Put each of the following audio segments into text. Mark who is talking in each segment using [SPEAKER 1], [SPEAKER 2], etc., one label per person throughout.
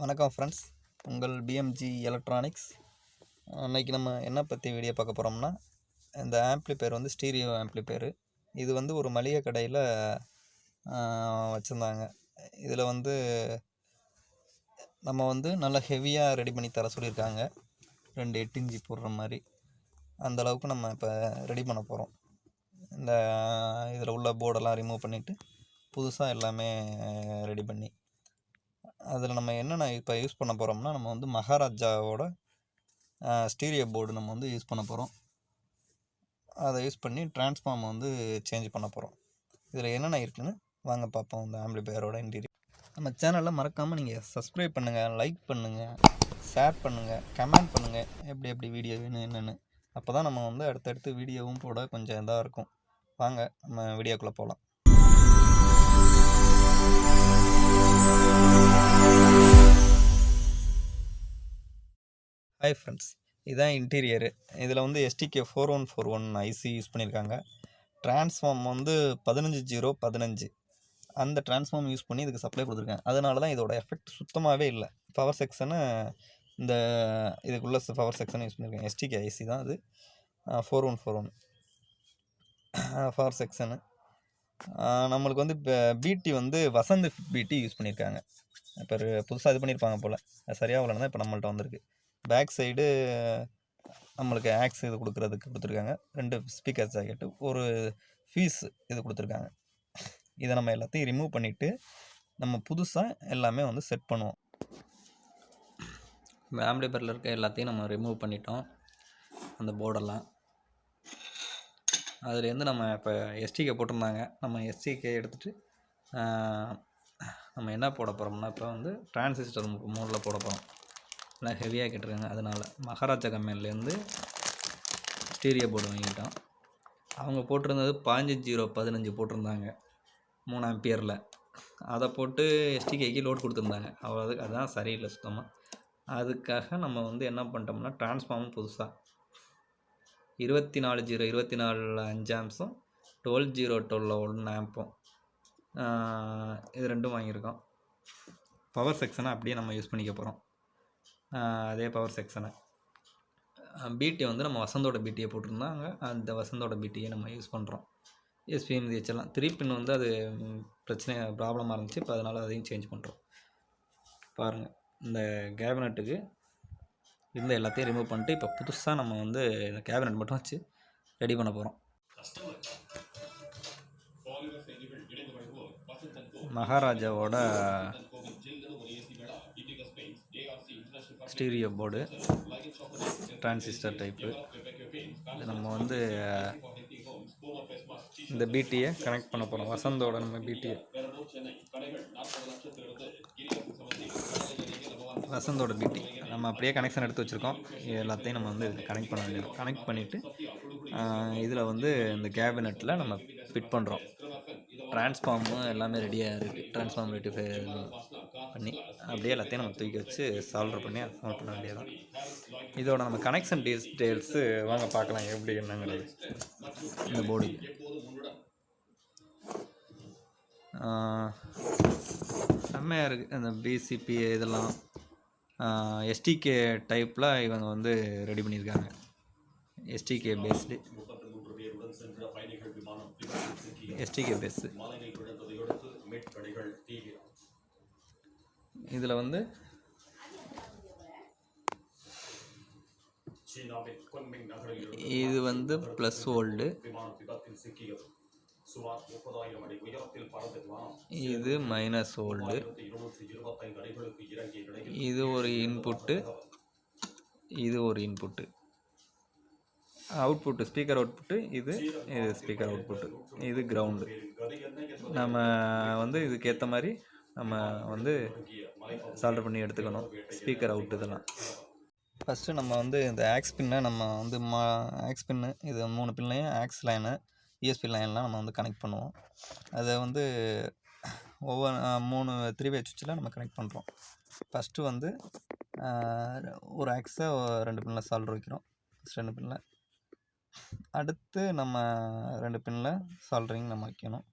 [SPEAKER 1] வணக்கம் ஃப்ரெண்ட்ஸ், உங்கள் PMG electronics. அன்றைக்கி நம்ம என்ன பற்றி வீடியோ பார்க்க போகிறோம்னா, இந்த ஆம்ப்ளிஃபையர் வந்து ஸ்டீரியோ ஆம்ப்ளிஃபையர். இது வந்து ஒரு மளிகை கடையில் வச்சுருந்தாங்க. இதில் வந்து நம்ம வந்து நல்லா ஹெவியாக ரெடி பண்ணி தர சொல்லியிருக்காங்க. 2 8 இன்ச்சு போடுற மாதிரி அந்தளவுக்கு நம்ம இப்போ ரெடி பண்ண போகிறோம். இந்த இதில் உள்ள போர்டெல்லாம் ரிமூவ் பண்ணிவிட்டு புதுசாக எல்லாமே ரெடி பண்ணி அதில் நம்ம என்னென்ன இப்போ யூஸ் பண்ண போகிறோம்னா, நம்ம வந்து மகாராஜாவோட ஸ்டீரியோ போர்டு நம்ம வந்து யூஸ் பண்ண போகிறோம். அதை யூஸ் பண்ணி டிரான்ஸ்ஃபார்ம் வந்து சேஞ்ச் பண்ண போகிறோம். இதில் என்னென்ன இருக்குதுன்னு வாங்க பார்ப்போம். இந்த ஆம்ப்ளிஃபையரோட இன்டீரியர். நம்ம சேனலில் மறக்காமல் நீங்கள் சப்ஸ்கிரைப் பண்ணுங்கள், லைக் பண்ணுங்கள், ஷேர் பண்ணுங்கள், கமெண்ட் பண்ணுங்கள். எப்படி வீடியோ வேணும் என்னென்னு. அப்போ தான் நம்ம வந்து அடுத்தடுத்து வீடியோவும் போட கொஞ்சம் இதாக இருக்கும். வாங்க நம்ம வீடியோக்குள்ளே போகலாம். ஹாய் ஃப்ரெண்ட்ஸ், இதுதான் இன்டீரியரு. இதில் வந்து STK 4141 ஐசி யூஸ் பண்ணியிருக்காங்க. டிரான்ஸ்ஃபார்ம் வந்து 15015 அந்த டிரான்ஸ்ஃபார்ம் யூஸ் பண்ணி இதுக்கு சப்ளை கொடுத்துருக்கேன். அதனால தான் இதோட எஃபெக்ட் சுத்தமாகவே இல்லை. பவர் செக்ஷனு இந்த இதுக்குள்ளே பவர் செக்ஷன் யூஸ் பண்ணியிருக்கேன். STK ஐசி தான் அது, 4141 பவர் செக்ஷனு. நம்மளுக்கு வந்து இப்போ பிடி வந்து வசந்த் பிடி யூஸ் பண்ணியிருக்காங்க. இப்போ புதுசாக இது பண்ணியிருப்பாங்க போல், அது சரியாக வரலன்னா இப்போ நம்மள்ட்ட வந்திருக்கு. பேக் சைடு நம்மளுக்கு ஆக்ஸ் இது கொடுத்துருக்காங்க. 2 ஸ்பீக்கர் ஜாக்கெட்டு, ஒரு ஃபீஸ் இது கொடுத்துருக்காங்க. இதை நம்ம எல்லாத்தையும் ரிமூவ் பண்ணிவிட்டு நம்ம புதுசாக எல்லாமே வந்து செட் பண்ணுவோம். இந்த ஆம்ப்ளிஃபையரில் இருக்க எல்லாத்தையும் நம்ம ரிமூவ் பண்ணிட்டோம், அந்த போர்டெல்லாம். அதுலேருந்து நம்ம இப்போ STK போட்டிருந்தாங்க. நம்ம STK எடுத்துகிட்டு நம்ம என்ன போட போகிறோம்னா, இப்போ வந்து டிரான்சிஸ்டர் மோடில் போட போகிறோம். எல்லாம் ஹெவியாக கேட்டிருக்காங்க. அதனால் மகாராஜா கம்பெனிலேருந்து ஸ்டீரியோ போர்டு வாங்கிட்டோம். அவங்க போட்டிருந்தது 15015 போட்டிருந்தாங்க 3 ஆம்பியரில். அதை போட்டு STKக்கு லோட் கொடுத்துருந்தாங்க. அதுதான் சரியில்லை சுத்தமாக. அதுக்காக நம்ம வந்து என்ன பண்ணிட்டோம்னா, டிரான்ஸ்ஃபார்மும் புதுசாக 24 ஆம்ப்ஸும் 12 ஆம்பும் இது ரெண்டும் வாங்கியிருக்கோம். பவர் செக்ஷனை அப்படியே நம்ம யூஸ் பண்ணிக்க போகிறோம். அதே பவர் செக்ஷனை பிடி வந்து நம்ம வசந்தோட பிடியை போட்டிருந்தாங்க. அந்த வசந்தோட பிடியை நம்ம யூஸ் பண்ணுறோம். எஸ்பிஎம் வச்செல்லாம் 3 பின் வந்து அது ப்ராப்ளமாக இருந்துச்சு. இப்போ அதனால் அதையும் சேஞ்ச் பண்ணுறோம். பாருங்கள், இந்த கேபினட்டுக்கு இந்த எல்லாத்தையும் ரிமூவ் பண்ணிட்டு இப்போ புதுசாக நம்ம வந்து இந்த கேபினட் மட்டும் வச்சு ரெடி பண்ண போகிறோம். மகாராஜாவோட ஸ்டீரியோ போர்டு, டிரான்சிஸ்டர் டைப்பு. நம்ம வந்து இந்த பிடியை கனெக்ட் பண்ண போகிறோம். வசந்தோட நம்ம பிடியை, வசந்தோட பிடி நம்ம அப்படியே கனெக்ஷன் எடுத்து வச்சுருக்கோம். எல்லாத்தையும் நம்ம வந்து கனெக்ட் பண்ண வேண்டியது. கனெக்ட் பண்ணிவிட்டு இதில் வந்து இந்த கேபினெட்டில் நம்ம ஃபிட் பண்ணுறோம். டிரான்ஸ்ஃபார்மு எல்லாமே ரெடியாக இருக்குது. டிரான்ஸ்ஃபார்ம் ரெட்டிஃபை பண்ணி அப்படியே எல்லாத்தையும் நம்ம தூக்கி வச்சு சால்டர் பண்ணி அசம்பிள் பண்ண வேண்டியதான். இதோட நம்ம கனெக்ஷன் டீட்டெயில்ஸு வாங்க பார்க்கலாம் எப்படி என்னங்கிறது. இந்த போர்டுக்கு செம்மையாக இருக்குது. அந்த பிசிபி இதெல்லாம் STK டைப்பில் இவங்க வந்து ரெடி பண்ணியிருக்காங்க. STK based, STK base. இதில் வந்து இது வந்து ப்ளஸ் வோல்டு, இது மைனஸ் வோல்டு. இது ஒரு இன்புட்டு, இது ஒரு இன்புட்டு. அவுட்புட்டு ஸ்பீக்கர் அவுட்புட்டு, இது ஸ்பீக்கர் அவுட்புட்டு, இது கிரவுண்டு. நம்ம வந்து இதுக்கேற்ற மாதிரி நம்ம வந்து சால்டர் பண்ணி எடுத்துக்கணும். ஸ்பீக்கர் அவுட் இதெல்லாம் ஃபஸ்ட்டு நம்ம வந்து இந்த ஆக்ஸ் பின்னை நம்ம வந்து ஆக்ஸ் பின்னு இது 3 பின்னையும் ஆக்ஸ் லைனு ESP லைன்லாம் நம்ம வந்து கனெக்ட் பண்ணுவோம். அதை வந்து ஒவ்வொரு 3 3-வே சுவிட்சில் நம்ம கனெக்ட் பண்ணுறோம். ஃபஸ்ட்டு வந்து ஒரு ஆக்ஸை 2 பின்னில் சால்டர் வைக்கிறோம். 2 பின்னில். அடுத்து நம்ம 2 பின்னில் சால்டரிங் நம்ம வைக்கணும்.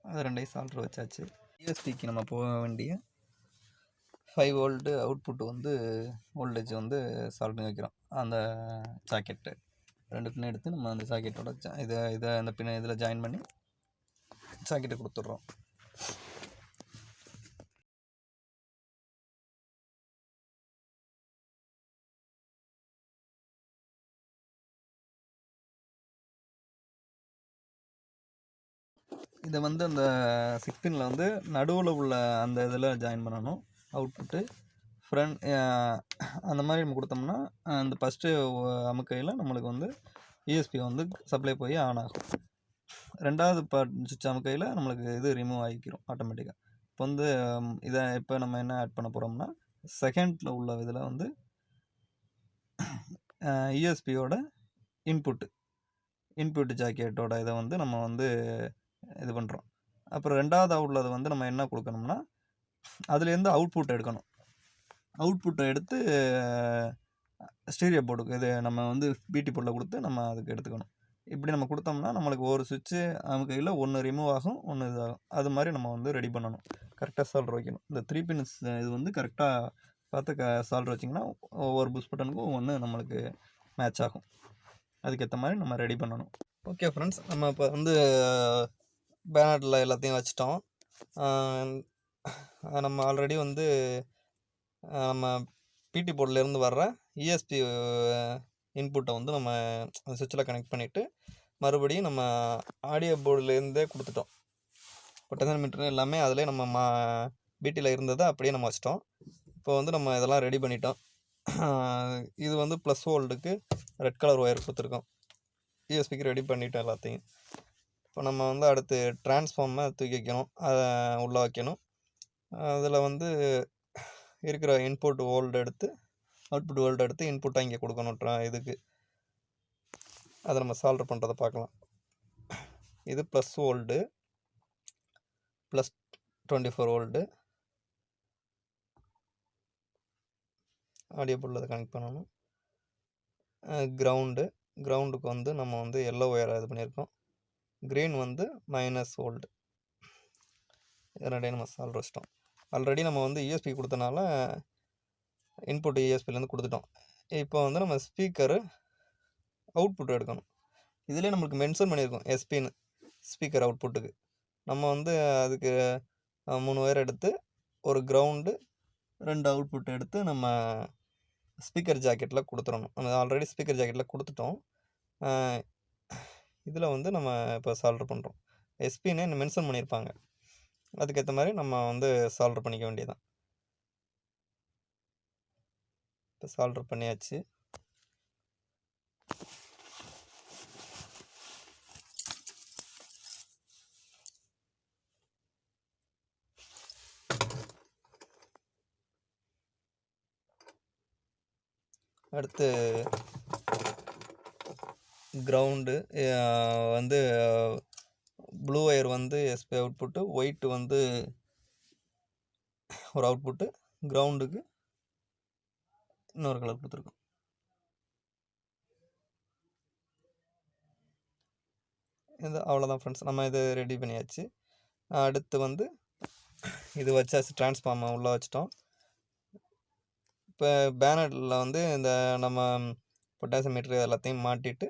[SPEAKER 1] அது ரெண்டையும் சால்ட்ரு வச்சாச்சு. யூஎஸ்பிக்கு நம்ம போக வேண்டிய 5 வோல்ட்டு அவுட்புட்டு வந்து வோல்டேஜ் வந்து சால்வ் பண்ணி வைக்கிறோம். அந்த சாக்கெட்டு 2 பின் எடுத்து நம்ம அந்த சாக்கெட்டோட இதை அந்த பின்னை இதில் ஜாயின் பண்ணி சாக்கெட்டை கொடுத்துட்றோம். இதை வந்து அந்த 6 பின்னில் வந்து நடுவில் உள்ள அந்த இதில் ஜாயின் பண்ணணும். அவுட்புட்டு ஃப்ரண்ட் அந்த மாதிரி நம்ம கொடுத்தோம்னா அந்த ஃபஸ்ட்டு அமுக்கையில் நம்மளுக்கு வந்து யூஎஸ்பி வந்து சப்ளை போய் ஆன் ஆகும். ரெண்டாவது சுவிட்ச் அமுக்கையில் நம்மளுக்கு இது ரிமூவ் ஆகிக்கிறோம் ஆட்டோமேட்டிக்காக. இப்போ வந்து இப்போ நம்ம என்ன ஆட் பண்ண போகிறோம்னா செகண்டில் உள்ள இதில் வந்து யூஎஸ்பியோட இன்புட்டு ஜாக்கெட்டோட இதை வந்து நம்ம வந்து இது பண்ணுறோம். அப்புறம் ரெண்டாவது உள்ளது வந்து நம்ம என்ன கொடுக்கணும்னா அதுலேருந்து அவுட்புட் எடுக்கணும். அவுட்புட்டை எடுத்து ஸ்டீரியோ போர்டுக்கு இது நம்ம வந்து பிடி போர்டில் கொடுத்து நம்ம அதுக்கு எடுத்துக்கணும். இப்படி நம்ம கொடுத்தோம்னா நம்மளுக்கு ஒரு சுவிட்சு அமுக்கையில் ஒன்று ரிமூவ் ஆகும், ஒன்று இதாகும். அது மாதிரி நம்ம வந்து ரெடி பண்ணணும். கரெக்டாக சால்ட்ரு வைக்கணும். இந்த 3 பின்ஸ் இது வந்து கரெக்டாக பார்த்து சால்ட்ரு வச்சிங்கன்னா ஒவ்வொரு புஷ் பட்டனுக்கும் ஒவ்வொன்று நம்மளுக்கு மேட்ச் ஆகும். அதுக்கேற்ற மாதிரி நம்ம ரெடி பண்ணணும். ஓகே ஃப்ரெண்ட்ஸ், நம்ம இப்போ வந்து பேனரில் எல்லாத்தையும் வச்சிட்டோம். நம்ம ஆல்ரெடி வந்து நம்ம பிடி போர்ட்லேருந்து வர்ற இஎஸ்பி இன்புட்டை வந்து நம்ம சுவிட்சில் கனெக்ட் பண்ணிவிட்டு மறுபடியும் நம்ம ஆடியோ போர்டுலேருந்தே கொடுத்துட்டோம். பொட்டன்ஷியல் மீட்டர் எல்லாமே அதிலே நம்ம பிடியில் இருந்ததை அப்படியே நம்ம வச்சிட்டோம். இப்போ வந்து நம்ம இதெல்லாம் ரெடி பண்ணிட்டோம். இது வந்து ப்ளஸ் வோல்ட்டுக்கு ரெட் கலர் ஒயர் கொடுத்துருக்கோம். யூஎஸ்பிக்கு ரெடி பண்ணிட்டோம் எல்லாத்தையும். இப்போ நம்ம வந்து அடுத்து டிரான்ஸ்ஃபார்மை தூக்கி வைக்கணும், அதை உள்ளே வைக்கணும். அதில் வந்து இருக்கிற இன்புட் வோல்ட் எடுத்து அவுட்புட் வோல்ட் எடுத்து இன்புட்டாக இங்கே கொடுக்கணும் இதுக்கு. அதை நம்ம சால்வ் பண்ணுறதை பார்க்கலாம். இது plus volt, plus 24 volt audio போர்டில் அதை கனெக்ட் பண்ணணும். கிரவுண்டுக்கு வந்து நம்ம வந்து எல்லோ ஒயரை இது பண்ணியிருக்கோம். க்ரீன் வந்து -V ரெண்டையும் நம்ம சால்வ் வச்சிட்டோம். ஆல்ரெடி நம்ம வந்து யூஎஸ்பி கொடுத்தனால இன்புட் யூஎஸ்பிலேருந்து கொடுத்துட்டோம். இப்போ வந்து நம்ம ஸ்பீக்கரு அவுட்புட் எடுக்கணும். இதிலே நம்மளுக்கு மென்ஷன் பண்ணியிருக்கோம் எஸ்பின்னு, ஸ்பீக்கர் அவுட்புட்டுக்கு. நம்ம வந்து அதுக்கு 3 ஒயர் எடுத்து ஒரு கிரவுண்டு 2 அவுட்புட் எடுத்து நம்ம ஸ்பீக்கர் ஜாக்கெட்டில் கொடுத்துடணும். நம்ம ஆல்ரெடி ஸ்பீக்கர் ஜாக்கெட்டில் கொடுத்துட்டோம். இதில் வந்து நம்ம இப்போ சால்வ் பண்ணுறோம். எஸ்பின்னு மென்ஷன் பண்ணியிருப்பாங்க. அதுக்கேற்ற மாதிரி நம்ம வந்து சால்வ் பண்ணிக்க வேண்டியதான். இப்போ சால்வ் பண்ணியாச்சு. அடுத்து கிரவுண்டு வந்து ப்ளூ ஒயர் வந்து எஸ்பி அவுட்புட்டு, ஒயிட்டு வந்து ஒரு அவுட்புட்டு, கிரவுண்டுக்கு இன்னொரு கலர் கொடுத்துருக்கோம். இது அவ்வளோதான் ஃப்ரெண்ட்ஸ், நம்ம இது ரெடி பண்ணியாச்சு. அடுத்து வந்து இது வச்சாச்சு, டிரான்ஸ்ஃபார்மை உள்ளே வச்சிட்டோம். இப்போ பேனரில் வந்து இந்த நம்ம பொட்டாசியம் மீட்ரு எல்லாத்தையும் மாட்டிட்டு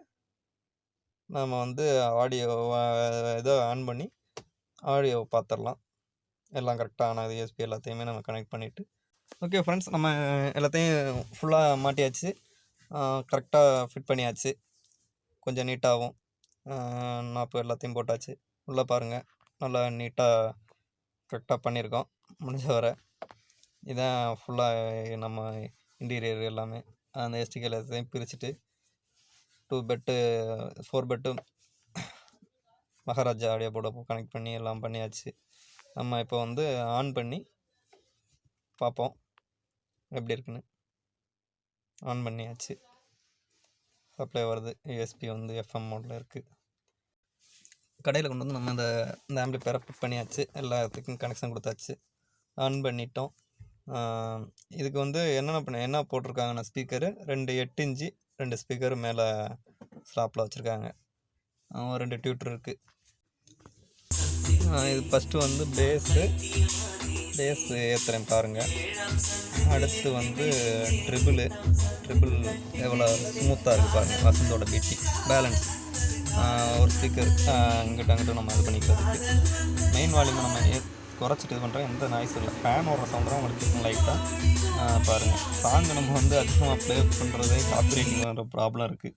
[SPEAKER 1] நம்ம வந்து ஆடியோ இதை ஆன் பண்ணி ஆடியோவை பார்த்துடலாம். எல்லாம் கரெக்டாக ஆனது, யூஎஸ்பி எல்லாத்தையுமே நம்ம கனெக்ட் பண்ணிவிட்டு. ஓகே ஃப்ரெண்ட்ஸ், நம்ம எல்லாத்தையும் ஃபுல்லாக மாட்டியாச்சு, கரெக்டாக ஃபிட் பண்ணியாச்சு. கொஞ்சம் நீட்டாகவும் நாப்பு எல்லாத்தையும் போட்டாச்சு. உள்ளே பாருங்கள், நல்லா நீட்டாக கரெக்டாக பண்ணியிருக்கோம் முடிஞ்ச வரை. இதான் ஃபுல்லாக நம்ம இன்டீரியர் எல்லாமே. அந்த எஸ்டிகே எல்லாத்தையும் பிரிச்சுட்டு 2 பெட்டு 4 பெட்டு மகாராஜா ஆடியோ போர்டை கனெக்ட் பண்ணி எல்லாம் பண்ணியாச்சு. நம்ம இப்போ வந்து ஆன் பண்ணி பார்ப்போம் எப்படி இருக்குன்னு. ஆன் பண்ணியாச்சு, சப்ளை வருது. யூஎஸ்பி வந்து எஃப்எம் மோடில் இருக்குது. கடையில் கொண்டு வந்து நம்ம இந்த ஆம்பிளிஃபையரை ஃபிட் பண்ணியாச்சு, எல்லாத்துக்கும் கனெக்ஷன் கொடுத்தாச்சு, ஆன் பண்ணிட்டோம். இதுக்கு வந்து என்ன போட்டிருக்காங்கன்னா ஸ்பீக்கரு 2 8 இன்ச்சு 2 ஸ்பீக்கரு மேலே ஸ்லாப்பில் வச்சுருக்காங்க. 2 டியூட்டர் இருக்குது. இது ஃபஸ்ட்டு வந்து பேஸு ஏற்றுறேன் பாருங்கள். அடுத்து வந்து ட்ரிபிள் எவ்வளோ ஸ்மூத்தாக இருக்குது பாருங்கள். வசந்தோட பீட்டிங் பேலன்ஸ். ஒரு ஸ்பீக்கர் அங்கிட்ட நம்ம இது பண்ணிக்கிறதுக்கு. மெயின் வால்யூமை நம்ம குறைச்சிட்டு இது பண்ணுறோம். எந்த நாய்ஸ் இல்லை. ஃபேன் ஓடுற சவுண்ட் தான் உங்களுக்கு இருக்கும் லைட்டாக. பாருங்கள், சாங்கு நம்ம வந்து அதிகமாக ப்ளே பண்ணுறதே காப்பிரைட்டிங் வர ப்ராப்ளம் இருக்குது.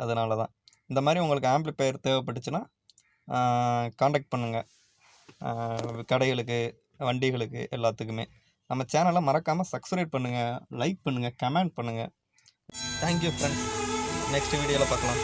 [SPEAKER 1] அதனால தான். இந்த மாதிரி உங்களுக்கு ஆம்ப்ளிஃபையர் தேவைப்பட்டுச்சுன்னா காண்டாக்ட் பண்ணுங்கள். கடைகளுக்கு, வண்டிகளுக்கு, எல்லாத்துக்குமே. நம்ம சேனலை மறக்காமல் சப்ஸ்கிரைப் பண்ணுங்கள், லைக் பண்ணுங்கள், கமெண்ட் பண்ணுங்கள். Thank you friends. நெக்ஸ்ட் வீடியோவில் பார்க்கலாம்.